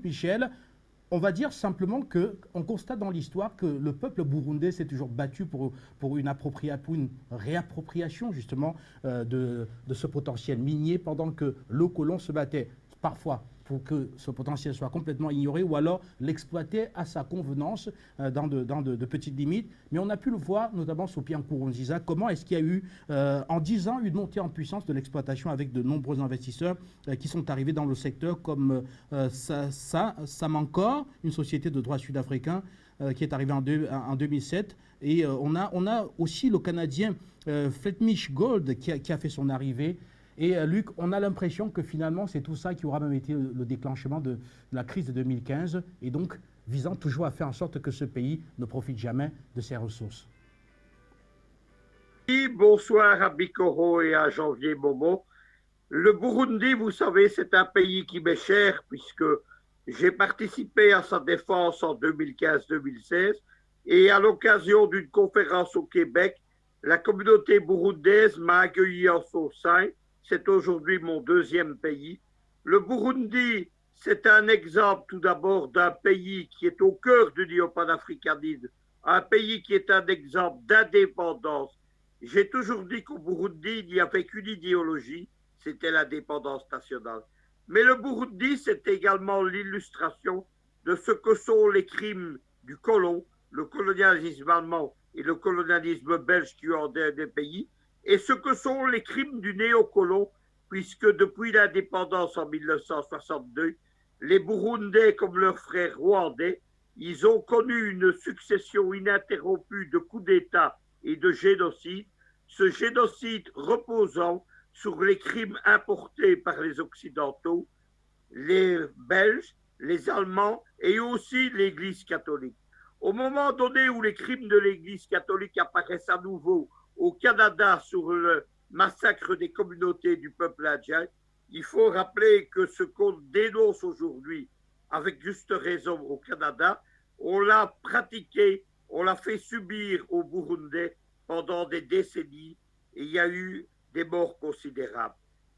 Michel, on va dire simplement qu'on constate dans l'histoire que le peuple burundais s'est toujours battu pour une réappropriation justement de ce potentiel minier, pendant que le colon se battait parfois pour que ce potentiel soit complètement ignoré, ou alors l'exploiter à sa convenance dans de petites limites. Mais on a pu le voir, notamment sous Pierre Nkurunziza, comment est-ce qu'il y a eu, en 10 ans, une montée en puissance de l'exploitation avec de nombreux investisseurs qui sont arrivés dans le secteur, comme Samancor, une société de droit sud-africain qui est arrivée en 2007. Et on a aussi le Canadien Fletmich Gold qui a fait son arrivée. Et Luc, on a l'impression que finalement, c'est tout ça qui aura même été le déclenchement de la crise de 2015, et donc visant toujours à faire en sorte que ce pays ne profite jamais de ses ressources. Oui, bonsoir à Bikoro et à Janvier Momo. Le Burundi, vous savez, c'est un pays qui m'est cher, puisque j'ai participé à sa défense en 2015-2016, et à l'occasion d'une conférence au Québec, la communauté burundaise m'a accueilli en son sein. C'est aujourd'hui mon deuxième pays. Le Burundi, c'est un exemple tout d'abord d'un pays qui est au cœur du néo-panafricanisme, un pays qui est un exemple d'indépendance. J'ai toujours dit qu'au Burundi, il n'y avait qu'une idéologie, c'était l'indépendance nationale. Mais le Burundi, c'est également l'illustration de ce que sont les crimes du colon, le colonialisme allemand et le colonialisme belge qui ont des pays, et ce que sont les crimes du néocolon, puisque depuis l'indépendance en 1962, les Burundais, comme leurs frères rwandais, ils ont connu une succession ininterrompue de coups d'État et de génocide, ce génocide reposant sur les crimes importés par les Occidentaux, les Belges, les Allemands et aussi l'Église catholique. Au moment donné où les crimes de l'Église catholique apparaissent à nouveau au Canada sur le massacre des communautés du peuple indien, il faut rappeler que ce qu'on dénonce aujourd'hui, avec juste raison au Canada, on l'a pratiqué, on l'a fait subir aux Burundais pendant des décennies, et il y a eu des morts considérables.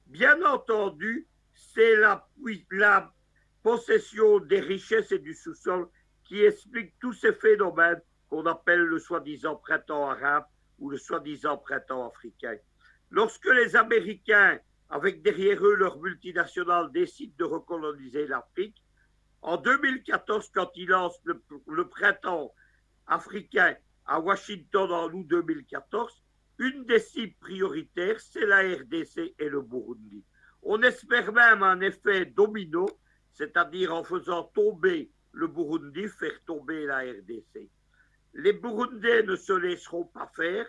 Bien entendu, c'est la possession des richesses et du sous-sol qui explique tous ces phénomènes qu'on appelle le soi-disant printemps arabe ou le soi-disant printemps africain. Lorsque les Américains, avec derrière eux leurs multinationales, décident de recoloniser l'Afrique, en 2014, quand ils lancent le printemps africain à Washington en août 2014, une des cibles prioritaires, c'est la RDC et le Burundi. On espère même un effet domino, c'est-à-dire en faisant tomber le Burundi, faire tomber la RDC. Les Burundais ne se laisseront pas faire.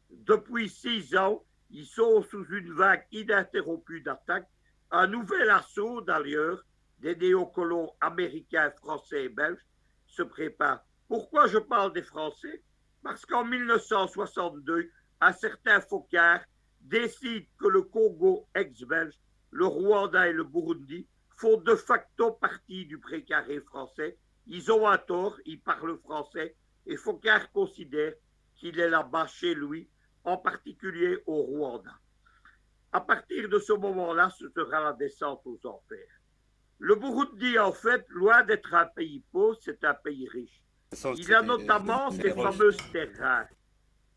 Depuis 6 ans, ils sont sous une vague ininterrompue d'attaques. Un nouvel assaut, d'ailleurs, des néocolons américains, français et belges se prépare. Pourquoi je parle des Français? Parce qu'en 1962, un certain Focard décide que le Congo ex-belge, le Rwanda et le Burundi font de facto partie du précaré français. Ils ont un tort, ils parlent français, et Focard considère qu'il est là-bas chez lui, en particulier au Rwanda. À partir de ce moment-là, ce sera la descente aux enfers. Le Burundi, en fait, loin d'être un pays pauvre, c'est un pays riche. Il a notamment ces fameuses terres rares.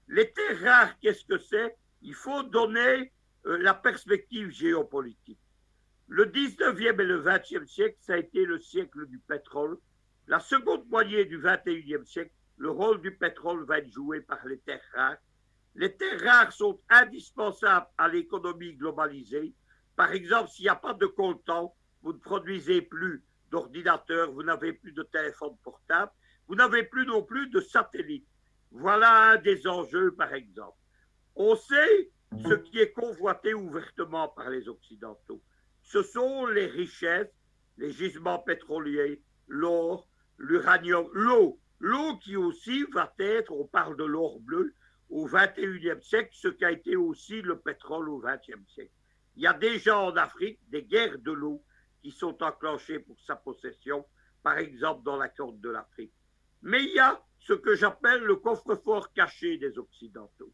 Les terres rares, qu'est-ce que c'est? Il faut donner la perspective géopolitique. Le 19e et le 20e siècle, ça a été le siècle du pétrole. La seconde moitié du 21e siècle, le rôle du pétrole va être joué par les terres rares. Les terres rares sont indispensables à l'économie globalisée. Par exemple, s'il n'y a pas de coltan, vous ne produisez plus d'ordinateurs, vous n'avez plus de téléphone portable, vous n'avez plus non plus de satellites. Voilà un des enjeux, par exemple. On sait ce qui est convoité ouvertement par les Occidentaux. Ce sont les richesses, les gisements pétroliers, l'or, l'uranium, l'eau. L'eau qui aussi va être, on parle de l'or bleu, au XXIe siècle, ce qu'a été aussi le pétrole au XXe siècle. Il y a déjà en Afrique des guerres de l'eau qui sont enclenchées pour sa possession, par exemple dans la Corne de l'Afrique. Mais il y a ce que j'appelle le coffre-fort caché des Occidentaux.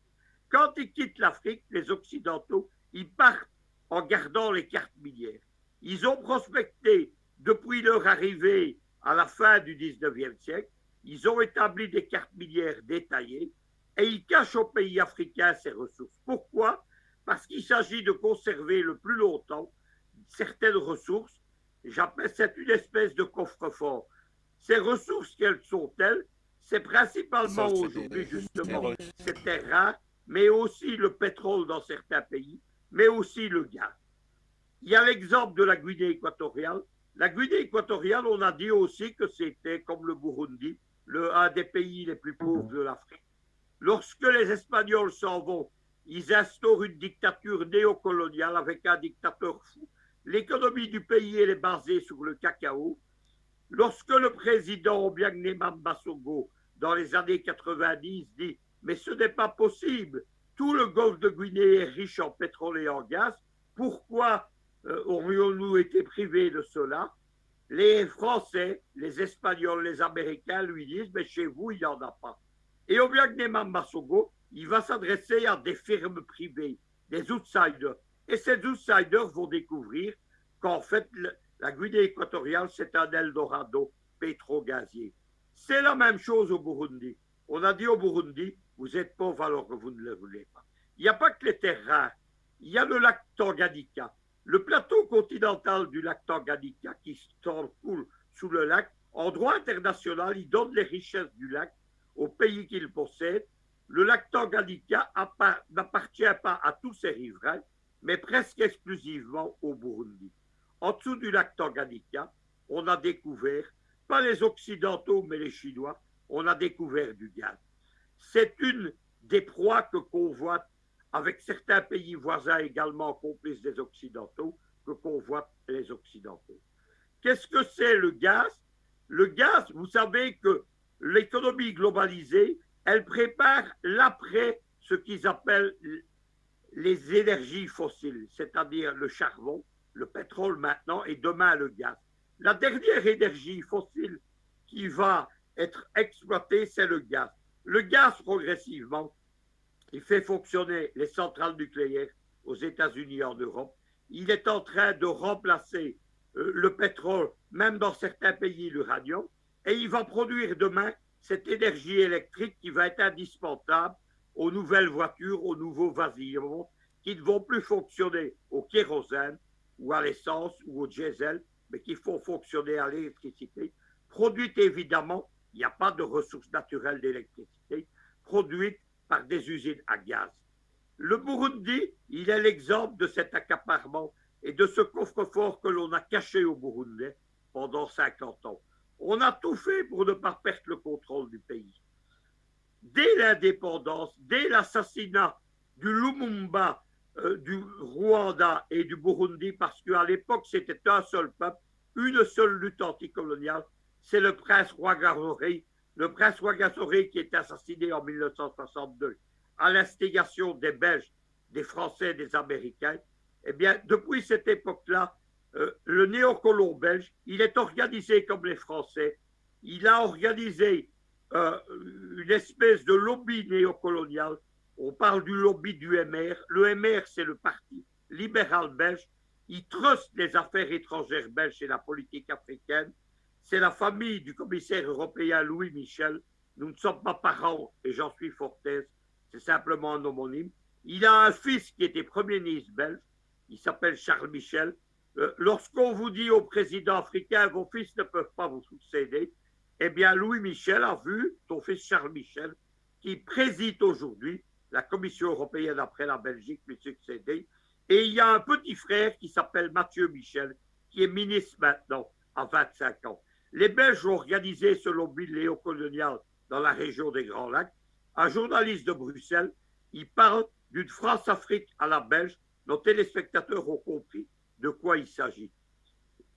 Quand ils quittent l'Afrique, les Occidentaux, ils partent en gardant les cartes minières. Ils ont prospecté depuis leur arrivée à la fin du 19e siècle, ils ont établi des cartes minières détaillées et ils cachent aux pays africains ces ressources. Pourquoi? Parce qu'il s'agit de conserver le plus longtemps certaines ressources. J'appelle c'est une espèce de coffre-fort. Ces ressources, quelles sont-elles? C'est principalement aujourd'hui justement ces terres rares, mais aussi le pétrole dans certains pays, mais aussi le gaz. Il y a l'exemple de la Guinée équatoriale. La Guinée équatoriale, on a dit aussi que c'était, comme le Burundi, un des pays les plus pauvres de l'Afrique. Lorsque les Espagnols s'en vont, ils instaurent une dictature néocoloniale avec un dictateur fou. L'économie du pays elle est basée sur le cacao. Lorsque le président Obiang Bassongo, dans les années 90, dit « Mais ce n'est pas possible, tout le golfe de Guinée est riche en pétrole et en gaz, pourquoi aurions-nous été privés de cela ?» Les Français, les Espagnols, les Américains lui disent « Mais chez vous, il n'y en a pas. » Et Obiang Bassongo, il va s'adresser à des firmes privées, des outsiders. Et ces outsiders vont découvrir qu'en fait, la Guinée équatoriale, c'est un Eldorado pétro-gazier. C'est la même chose au Burundi. On a dit au Burundi, vous êtes pauvre alors que vous ne le voulez pas. Il n'y a pas que les terres rares. Il y a le lac Tanganyika. Le plateau continental du lac Tanganyika qui coule sous le lac, en droit international, il donne les richesses du lac aux pays qu'il possède. Le lac Tanganyika n'appartient pas à tous ses riverains, mais presque exclusivement au Burundi. En dessous du lac Tanganyika, on a découvert, pas les Occidentaux, mais les Chinois, on a découvert du gaz. C'est une des proies que convoitent, avec certains pays voisins également complices des Occidentaux, que convoitent les Occidentaux. Qu'est-ce que c'est le gaz? Le gaz, vous savez que l'économie globalisée, elle prépare l'après, ce qu'ils appellent les énergies fossiles, c'est-à-dire le charbon, le pétrole maintenant et demain le gaz. La dernière énergie fossile qui va être exploitée, c'est le gaz. Le gaz, progressivement, il fait fonctionner les centrales nucléaires aux États-Unis et en Europe. Il est en train de remplacer le pétrole, même dans certains pays, l'uranium, et il va produire demain cette énergie électrique qui va être indispensable aux nouvelles voitures, aux nouveaux vasillons, qui ne vont plus fonctionner au kérosène ou à l'essence ou au diesel, mais qui font fonctionner à l'électricité, produite évidemment, il n'y a pas de ressources naturelles d'électricité, produite par des usines à gaz. Le Burundi, il est l'exemple de cet accaparement et de ce coffre-fort que l'on a caché au Burundi pendant 50 ans. On a tout fait pour ne pas perdre le contrôle du pays. Dès l'indépendance, dès l'assassinat du Lumumba, du Rwanda et du Burundi, parce qu'à l'époque c'était un seul peuple, une seule lutte anticoloniale, c'est le prince Rwagasore, qui est assassiné en 1962 à l'instigation des Belges, des Français, des Américains. Eh bien, depuis cette époque-là, le néocolon belge, il est organisé comme les Français. Il a organisé une espèce de lobby néocolonial. On parle du lobby du MR. Le MR, c'est le parti libéral belge. Il truste les affaires étrangères belges et la politique africaine. C'est la famille du commissaire européen Louis Michel. Nous ne sommes pas parents et j'en suis fort aise. C'est simplement un homonyme. Il a un fils qui était premier ministre belge. Il s'appelle Charles Michel. Lorsqu'on vous dit au président africain, vos fils ne peuvent pas vous succéder, eh bien, Louis Michel a vu ton fils Charles Michel, qui préside aujourd'hui la Commission européenne après la Belgique, lui succéder. Et il y a un petit frère qui s'appelle Mathieu Michel, qui est ministre maintenant, à 25 ans. Les Belges ont organisé ce lobby néocolonial dans la région des Grands Lacs. Un journaliste de Bruxelles, il parle d'une France-Afrique à la Belge. Nos téléspectateurs ont compris de quoi il s'agit.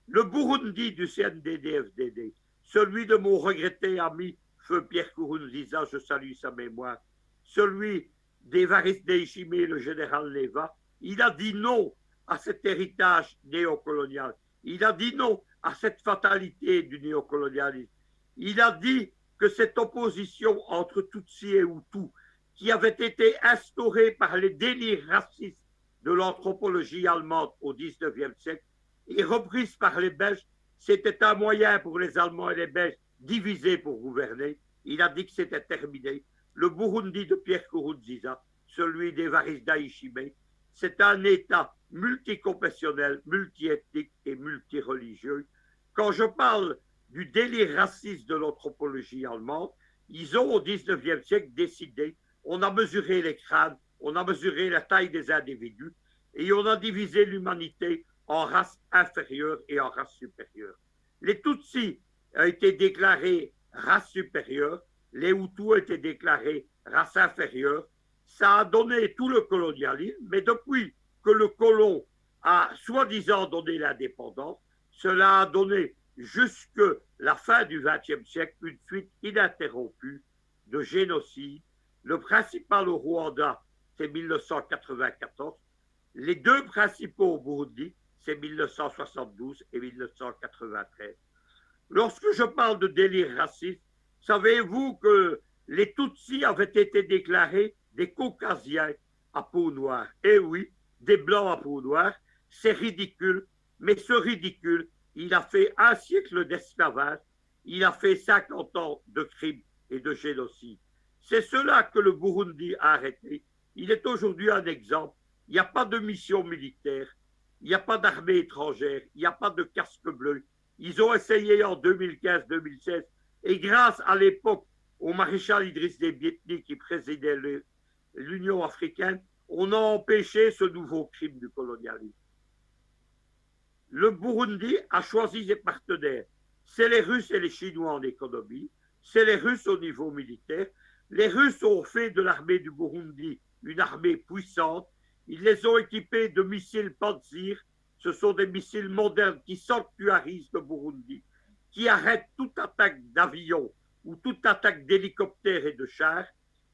Le Burundi du CNDD-FDD, celui de mon regretté ami Feu Pierre Nkurunziza, je salue sa mémoire, celui d'Évariste Ndayishimiye, le général Leva, il a dit non à cet héritage néocolonial. Il a dit non à cette fatalité du néocolonialisme. Il a dit que cette opposition entre Tutsi et Hutu, qui avait été instaurée par les délires racistes de l'anthropologie allemande au XIXe siècle, et reprise par les Belges, c'était un moyen pour les Allemands et les Belges divisés pour gouverner. Il a dit que c'était terminé. Le Burundi de Pierre Nkurunziza, celui d'Évariste Ndayishimiye, c'est un État multiconfessionnel, multiethnique et multireligieux. Quand je parle du délire raciste de l'anthropologie allemande, ils ont au 19e siècle décidé, on a mesuré les crânes, on a mesuré la taille des individus et on a divisé l'humanité en races inférieures et en races supérieures. Les Tutsis ont été déclarés race supérieure, les Hutus ont été déclarés race inférieure. Ça a donné tout le colonialisme, mais depuis que le colon a soi-disant donné l'indépendance, cela a donné jusque la fin du XXe siècle une suite ininterrompue de génocides. Le principal au Rwanda, c'est 1994. Les deux principaux au Burundi, c'est 1972 et 1993. Lorsque je parle de délire raciste, savez-vous que les Tutsis avaient été déclarés des Caucasiens à peau noire? Eh oui, des Blancs à peau noire, c'est ridicule, mais ce ridicule, il a fait un siècle d'esclavage, il a fait 50 ans de crimes et de génocide. C'est cela que le Burundi a arrêté. Il est aujourd'hui un exemple. Il n'y a pas de mission militaire, il n'y a pas d'armée étrangère, il n'y a pas de casque bleu. Ils ont essayé en 2015-2016 et grâce à l'époque au maréchal Idriss Déby qui présidait l'Union africaine, on a empêché ce nouveau crime du colonialisme. Le Burundi a choisi ses partenaires. C'est les Russes et les Chinois en économie, c'est les Russes au niveau militaire. Les Russes ont fait de l'armée du Burundi une armée puissante. Ils les ont équipés de missiles Pantsir. Ce sont des missiles modernes qui sanctuarisent le Burundi, qui arrêtent toute attaque d'avions ou toute attaque d'hélicoptères et de chars.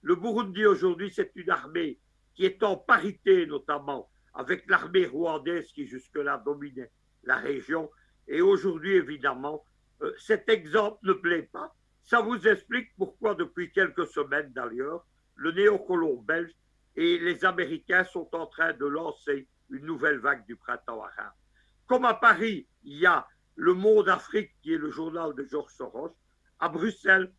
Le Burundi aujourd'hui, c'est une armée qui est en parité notamment avec l'armée rwandaise qui jusque-là dominait la région. Et aujourd'hui, évidemment, cet exemple ne plaît pas. Ça vous explique pourquoi depuis quelques semaines d'ailleurs, le néocolon belge et les Américains sont en train de lancer une nouvelle vague du printemps arabe. Comme à Paris, il y a Le Monde Afrique, qui est le journal de Georges Soros. À Bruxelles,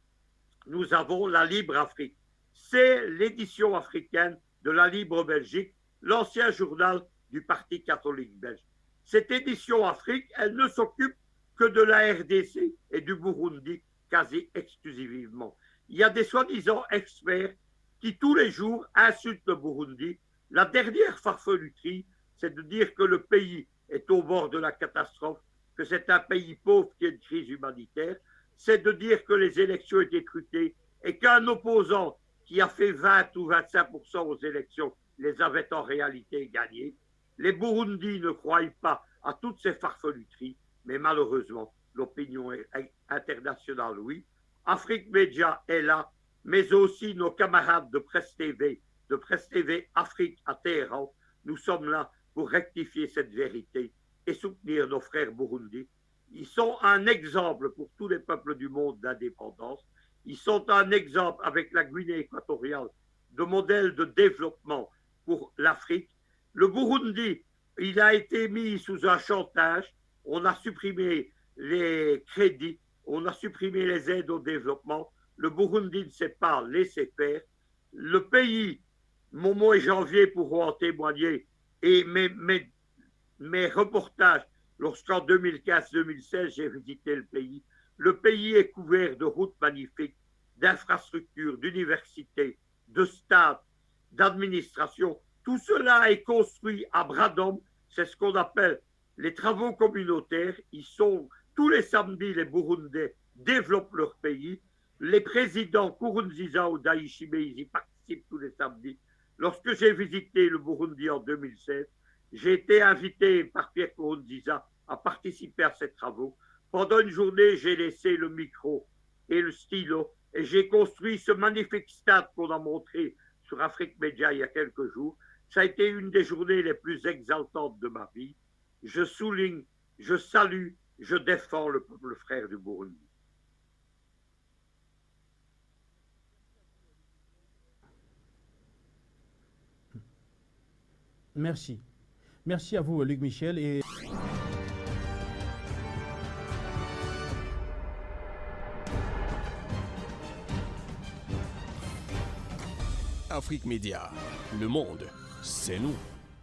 nous avons La Libre Afrique. C'est l'édition africaine de La Libre Belgique, l'ancien journal du Parti catholique belge. Cette édition Afrique, elle ne s'occupe que de la RDC et du Burundi quasi exclusivement. Il y a des soi-disant experts qui tous les jours insultent le Burundi. La dernière farfeluterie, c'est de dire que le pays est au bord de la catastrophe, que c'est un pays pauvre qui a une crise humanitaire. C'est de dire que les élections étaient truquées et qu'un opposant qui a fait 20 ou 25% aux élections les avait en réalité gagnés. Les Burundis ne croient pas à toutes ces farfeluteries, mais malheureusement, l'opinion internationale, oui. Afrique Média est là, mais aussi nos camarades de Presse TV Afrique à Téhéran. Nous sommes là pour rectifier cette vérité et soutenir nos frères burundis. Ils sont un exemple pour tous les peuples du monde d'indépendance. Ils sont un exemple avec la Guinée équatoriale de modèle de développement pour l'Afrique. Le Burundi, il a été mis sous un chantage. On a supprimé les crédits, on a supprimé les aides au développement. Le Burundi ne s'est pas laissé faire. Le pays, Momo et Janvier pourront en témoigner, et mes reportages, lorsqu'en 2015-2016, j'ai visité le pays est couvert de routes magnifiques, d'infrastructures, d'universités, de stades, d'administration. Tout cela est construit à bras d'hommes. C'est ce qu'on appelle les travaux communautaires. Ils sont tous les samedis, les Burundais développent leur pays. Les présidents Nkurunziza ou Ndayishimiye, ils y participent tous les samedis. Lorsque j'ai visité le Burundi en 2016, j'ai été invité par Pierre Nkurunziza à participer à ces travaux. Pendant une journée, j'ai laissé le micro et le stylo et j'ai construit ce magnifique stade qu'on a montré sur Afrique Média il y a quelques jours. Ça a été une des journées les plus exaltantes de ma vie. Je souligne, je salue, je défends le peuple frère du Burundi. Merci. Merci à vous, Luc Michel. Et Afrique Média. Le monde, c'est nous.